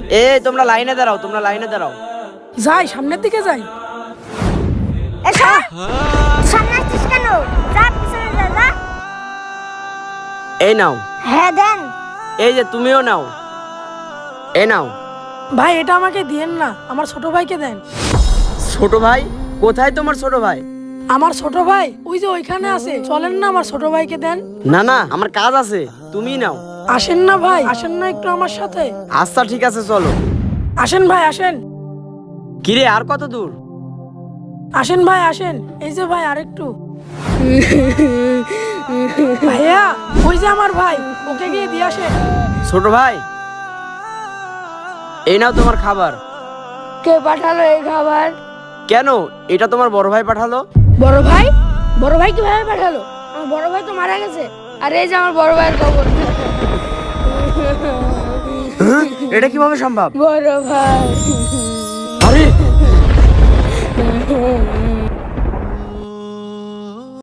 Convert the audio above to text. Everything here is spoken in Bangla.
দেন। তোমরা লাইনে দাঁড়াও, তোমরা লাইনে দাঁড়াও। যাই, সামনের দিকে যাই। এসো, সামনে আসছিস কেন? যা পিছনে যা, যা। এই নাও। হ্যাঁ দেন। এই যে তুমিও নাও, এই নাও। ভাই এটা আমাকে দিয়েন না, আমার ছোট ভাইকে দেন। ছোট ভাই? কোথায় তোমার ছোট ভাই? আমার ছোট ভাই ওই যে ওইখানে আছে, চলেন না আমার ছোট ভাইকে দেন। না না, আমার কাজ আছে, তুমিই নাও। আসেন না ভাই, আসেন না একটু আমার সাথে। আচ্ছা ঠিক আছে, চলো। আসেন ভাই আসেন। কিরে, আর কত দূর? আসেন ভাই আসেন, এই যে ভাই আরেকটু। ভাইয়া ওই যে আমার ভাই, ওকে গিয়ে দিয়ে আসেন। ছোট ভাই, এই নাও তোমার খাবার। কে পাঠালো এই খাবার? কেন, এটা তোমার বড় ভাই পাঠালো। বড় ভাই? বড় ভাই কিভাবে পাঠালো? আমার বড় ভাই তো মারা গেছে। আর এই যে আমার বড় ভাইয়ের খবর। এটা কিভাবে সম্ভব? বড় ভাই। আরে